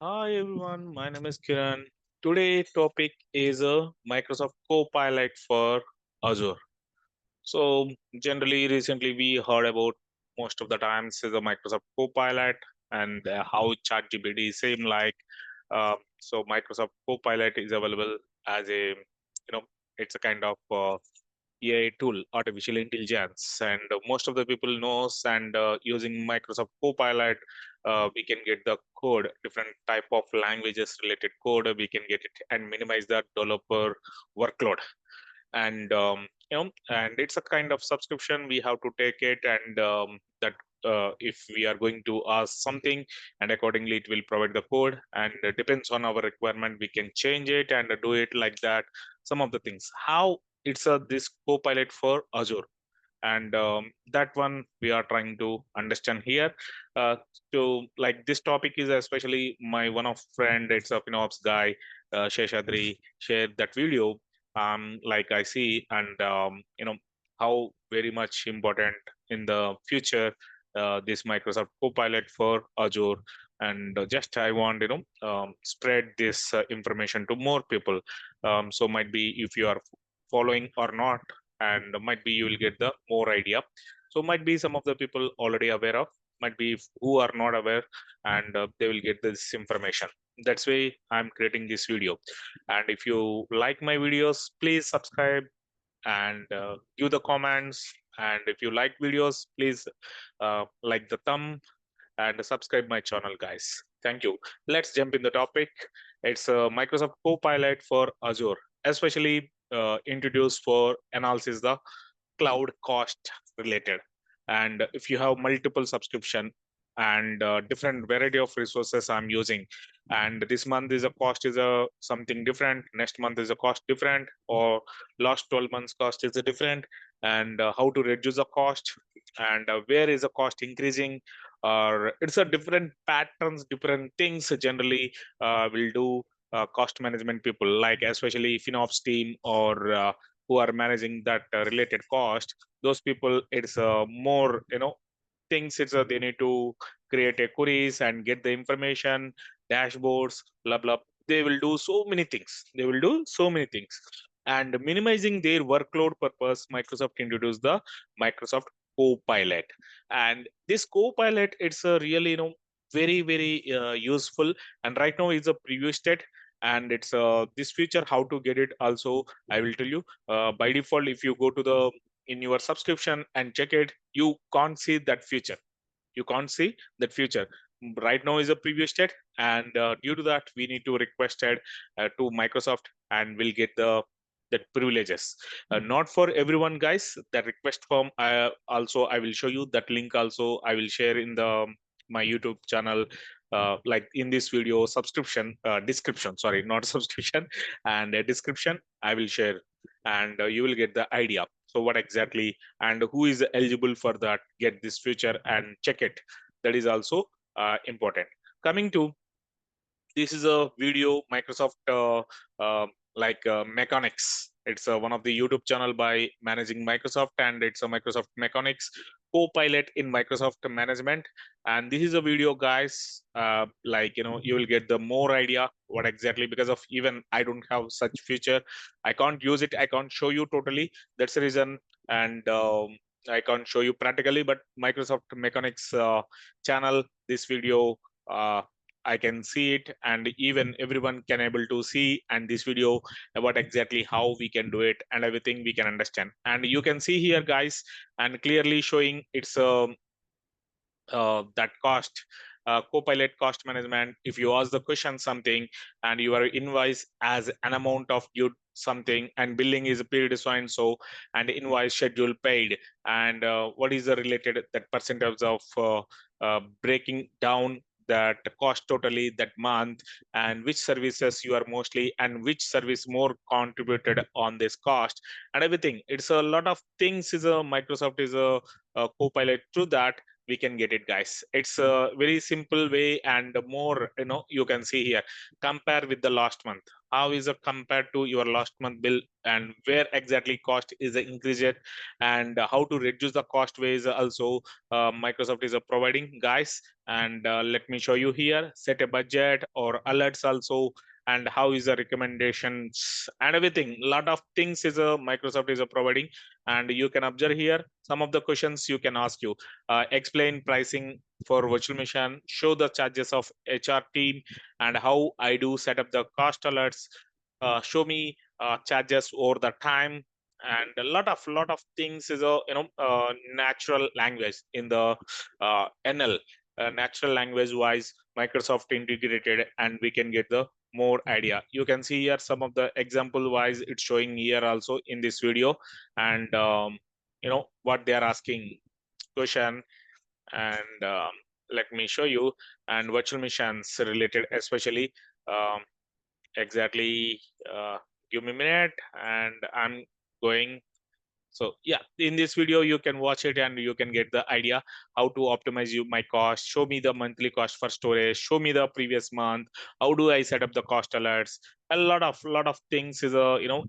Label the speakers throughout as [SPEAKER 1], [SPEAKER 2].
[SPEAKER 1] Hi everyone, my name is Kiran. Today topic is a Microsoft Copilot for Azure. So generally recently we heard about most of the times is a Microsoft Copilot and how ChatGPT seem like. So Microsoft Copilot is available as a it's a kind of AI tool, artificial intelligence, and most of the people knows and using Microsoft Copilot, we can get the code, different type of languages related code. We can get it and minimize the developer workload. And and it's a kind of subscription. We have to take it, and that if we are going to ask something, and accordingly it will provide the code, and it depends on our requirement, we can change it and do it like that. Some of the things how it's a this Copilot for Azure, and that one we are trying to understand here. uh, so like this topic is especially my one of friend, it's a FinOps guy, Sheshadri, shared that video. Like I see, and how very much important in the future this Microsoft Copilot for Azure. And just I want spread this information to more people. So might be if you are following or not, and might be you will get the more idea. So might be some of the people already aware of, might be who are not aware, and they will get this information. That's why I'm creating this video. And if you like my videos, please subscribe and give the comments. And if you like videos, please like the thumb and subscribe my channel, guys. Thank you. Let's jump in the topic. It's a Microsoft Copilot for Azure, especially introduced for analysis the cloud cost related. And if you have multiple subscription and different variety of resources I'm using, and this month is a cost is a something different, next month is a cost different, or last 12 months cost is a different, and how to reduce the cost, and where is the cost increasing, or it's a different patterns, different things generally will do cost management people, like especially FinOps team, or who are managing that related cost. Those people, it's more things. It's they need to create a queries and get the information, dashboards, blah blah. They will do so many things. They will do so many things. And minimizing their workload purpose, Microsoft introduced the Microsoft Copilot. And this Copilot, it's a really very useful. And right now it's a preview state, and it's this feature how to get it also I will tell you. By default, if you go to the in your subscription and check it, you can't see that feature. You can't see that feature. Right now is a preview state, and due to that we need to request it to Microsoft, and we'll get the that privileges. Not for everyone, guys. That request form also I will show you that link also I will share in the my YouTube channel, like in this video subscription description, sorry, not subscription, and a description I will share, and you will get the idea. So what exactly and who is eligible for that, get this feature and check it. That is also important. Coming to this is a video Microsoft mechanics. It's one of the YouTube channel by managing Microsoft, and it's a Microsoft mechanics Copilot in Microsoft management. And this is a video, guys, you will get the more idea what exactly, because of even I don't have such feature, I can't use it, I can't show you totally. That's the reason. And I can't show you practically, but Microsoft mechanics channel, this video, uh, I can see it, and even everyone can able to see and this video about exactly how we can do it and everything we can understand. And you can see here, guys, and clearly showing it's that cost, Copilot cost management. If you ask the question something, and your invoice as an amount of due something, and billing is a period assigned, so and invoice schedule paid, and what is the related that percentage of breaking down that cost totally that month, and which services you are mostly and which service more contributed on this cost, and everything. It's a lot of things is a Microsoft is a Copilot through that we can get it, guys. It's a very simple way, and more you can see here, compare with the last month. how is it compared to your last month bill, and where exactly cost is increased, and how to reduce the cost ways also Microsoft is providing, guys. And let me show you here, set a budget or alerts also, and how is the recommendations and everything. Lot of things is Microsoft is providing, and you can observe here some of the questions you can ask you. Explain pricing for virtual machine, show the charges of HR team, and how I do set up the cost alerts. Show me charges over the time, and a lot of things is a natural language in the NL, natural language wise Microsoft integrated, and we can get the more idea. You can see here some of the example wise it's showing here also in this video, and what they are asking question, and let me show you. And virtual machines related especially, um, exactly, give me a minute, and I'm going. So yeah, in this video you can watch it and you can get the idea how to optimize you my cost. Show me the monthly cost for storage, show me the previous month, how do I set up the cost alerts. A lot of things is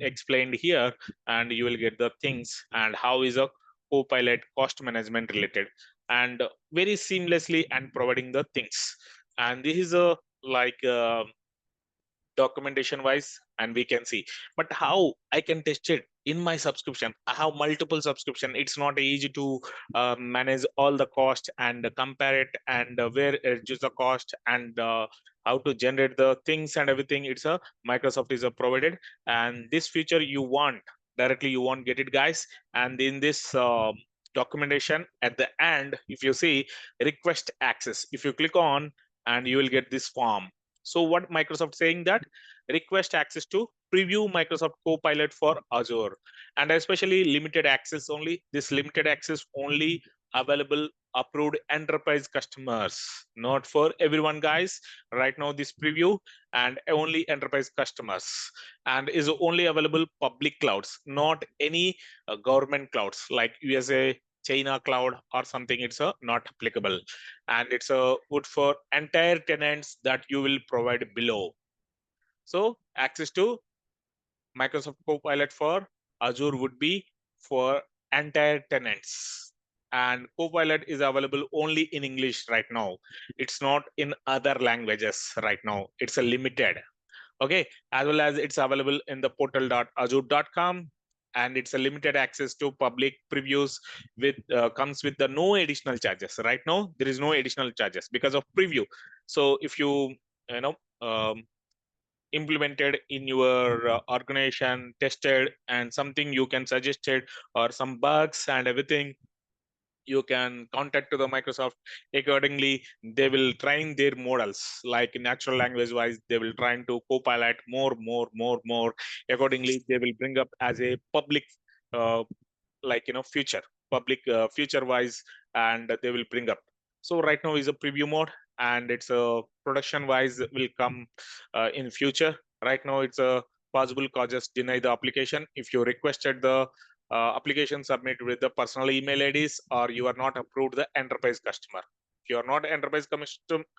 [SPEAKER 1] explained here, and you will get the things, and how is a Copilot cost management related, and very seamlessly and providing the things. And this is a like documentation wise, and we can see. But how I can test it in my subscription? I have multiple subscription, it's not easy to manage all the cost and compare it, and where reduce the cost, and how to generate the things and everything. It's a Microsoft is a provided, and this feature you want directly, you won't get it, guys. And in this documentation at the end, if you see request access, if you click on, and you will get this form. So what Microsoft saying that request access to preview Microsoft Copilot for Azure, and especially limited access only. This limited access only available approved enterprise customers, not for everyone, guys. Right now this preview and only enterprise customers, and is only available public clouds, not any government clouds like USA, China cloud or something. It's not applicable, and it's good for entire tenants that you will provide below. So access to Microsoft Copilot for Azure would be for entire tenants, and Copilot is available only in English right now. It's not in other languages right now, it's a limited. Okay, as well as it's available in the portal.azure.com, and it's a limited access to public previews with comes with the no additional charges. Right now there is no additional charges because of preview. So if you know implemented in your organization, tested, and something you can suggest it, or some bugs and everything, you can contact to the Microsoft. Accordingly they will train their models, like natural language wise they will train to Copilot more. Accordingly they will bring up as a public uh, future, public future wise, and they will bring up. So right now is a preview mode, and it's a production wise will come in future. Right now it's a possible causes deny the application if you requested the application submit with the personal email IDs, or you are not approved the enterprise customer. If you are not enterprise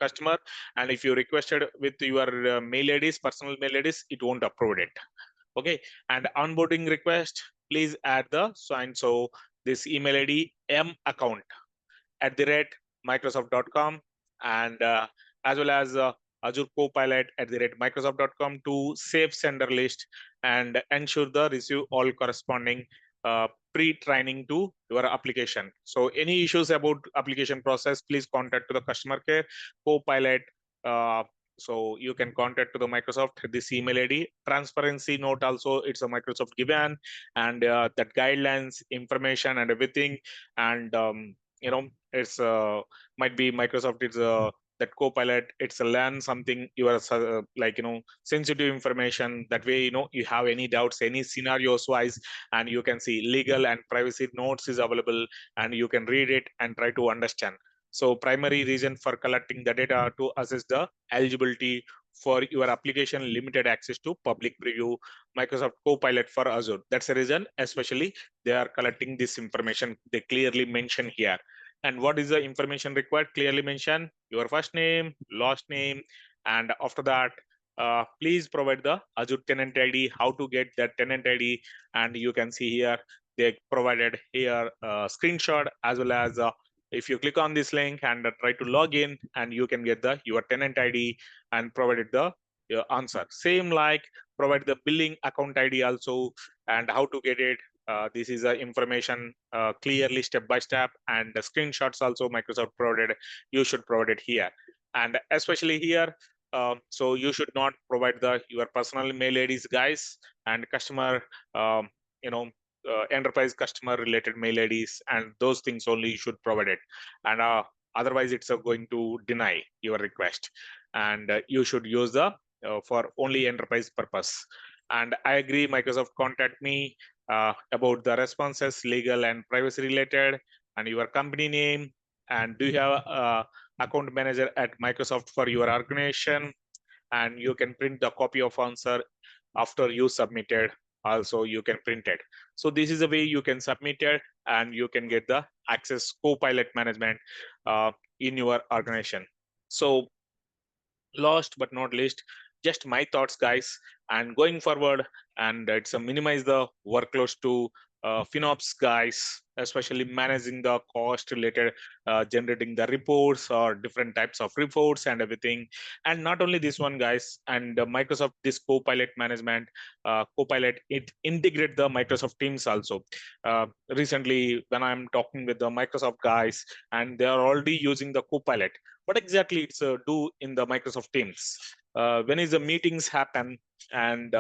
[SPEAKER 1] customer, and if you requested with your mail IDs, personal mail IDs, it won't approve it. Okay, and onboarding request, please add the so this email ID m account @microsoft.com, and as well as Azure Copilot @microsoft.com to save sender list, and ensure the receive all corresponding pre-training to your application. So any issues about application process, please contact to the customer care Copilot. Uh, so you can contact to the Microsoft this email ID. Transparency note also, it's a Microsoft given, and that guidelines, information, and everything, and it's might be Microsoft is that Copilot, it's a learn something you are sensitive information. That way you have any doubts, any scenarios wise, and you can see legal and privacy notes is available, and you can read it and try to understand. So primary reason for collecting the data to assess the eligibility for your application, limited access to public preview Microsoft Copilot for Azure. That's the reason especially they are collecting this information, they clearly mention here. And what is the information required? Clearly mention your first name, last name, and after that please provide the Azure tenant ID, how to get that tenant ID. And you can see here, they provided here a screenshot, as well as if you click on this link and try to log in, and you can get the your tenant ID and provided the answer. Same like provide the billing account ID also, and how to get it. This is information clearly step by step, and the screenshots also Microsoft provided. You should provide it here, and especially here. So you should not provide the your personal mail IDs, guys, and customer, um, you know, enterprise customer related mail IDs, and those things only you should provide it. And otherwise, it's going to deny your request, and you should use the for only enterprise purpose. And I agree, Microsoft contact me about the responses, legal and privacy related, and your company name, and do you have account manager at Microsoft for your organization, and you can print the copy of answer after you submitted. Also, you can print it. So this is a way you can submit it, and you can get the access Copilot management in your organization. So last but not least, just my thoughts, guys, and going forward, and it's a minimize the workloads to FinOps guys, especially managing the cost related, generating the reports or different types of reports and everything. And not only this one, guys, and Microsoft this Copilot management, Copilot, it integrate the Microsoft Teams also. Recently, when I'm talking with the Microsoft guys, and they are already using the Copilot, what exactly it's do in the Microsoft Teams. When is the meetings happen, and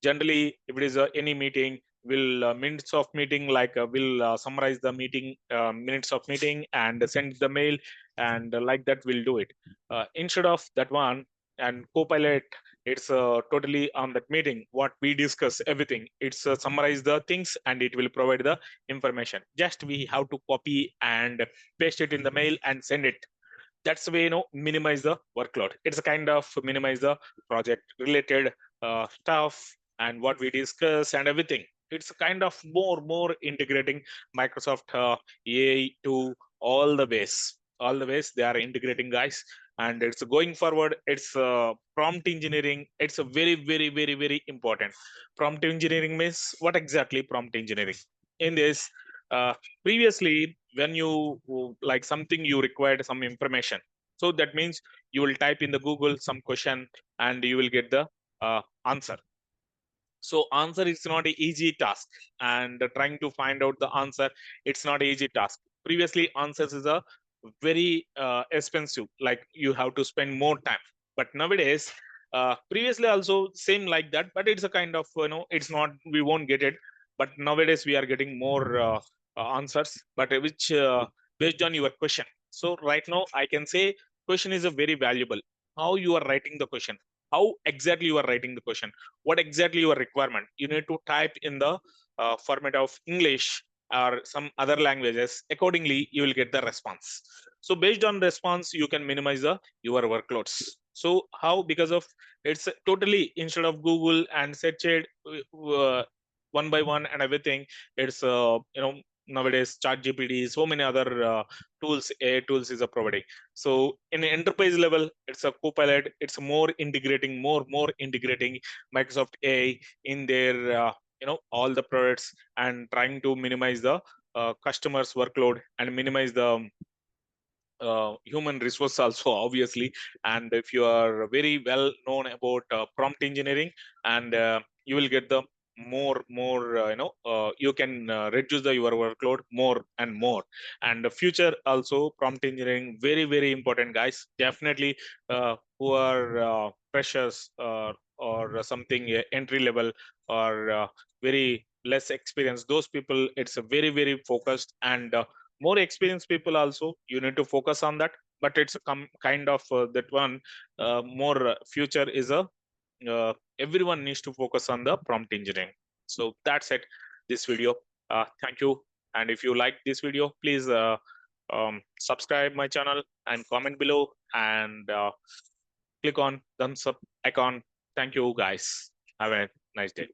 [SPEAKER 1] generally if it is any meeting, will minutes of meeting, like will summarize the meeting, minutes of meeting, and send the mail, and like that we'll do it. Instead of that one, and Copilot, it's totally on that meeting what we discuss everything, it's summarize the things, and it will provide the information. Just we have to copy and paste it in the mail and send it. That's the way, minimize the workload. It's a kind of minimize the project related stuff, and what we discuss and everything. It's a kind of more integrating Microsoft AI to all the ways they are integrating, guys. And it's going forward, it's prompt engineering. It's a very important. Prompt engineering means what exactly? Prompt engineering in this, uh, previously when you like something, you required some information, so that means you will type in the Google some question, and you will get the answer. So answer is not an easy task, and trying to find out the answer, it's not an easy task. Previously answers is a very expensive, like you have to spend more time. But nowadays, previously also same like that, but it's a kind of, it's not, we won't get it. But nowadays we are getting more answers, but which based on your question. So right now I can say question is a very valuable. How you are writing the question, how exactly you are writing the question, what exactly your requirement, you need to type in the format of English or some other languages. Accordingly you will get the response. So based on response, you can minimize the your workloads. So how? Because of it's totally, instead of Google and search it one by one and everything, it's nowadays chat GPT, so many other tools, AI tools is providing. So in enterprise level, it's a Copilot. It's more integrating Microsoft AI in their all the products, and trying to minimize the customers' workload, and minimize the human resource also, obviously. And if you are very well known about prompt engineering, and you will get the more you can reduce the your workload more and more. And the future also, prompt engineering very important, guys. Definitely who are freshers, or something entry level, or very less experienced, those people, it's a very focused. And more experienced people also, you need to focus on that. But it's a kind of that one, more future is a everyone needs to focus on the prompt engineering. So that's it, this video. Thank you. And if you like this video, please subscribe my channel and comment below, and click on thumbs up icon. Thank you, guys. Have a nice day.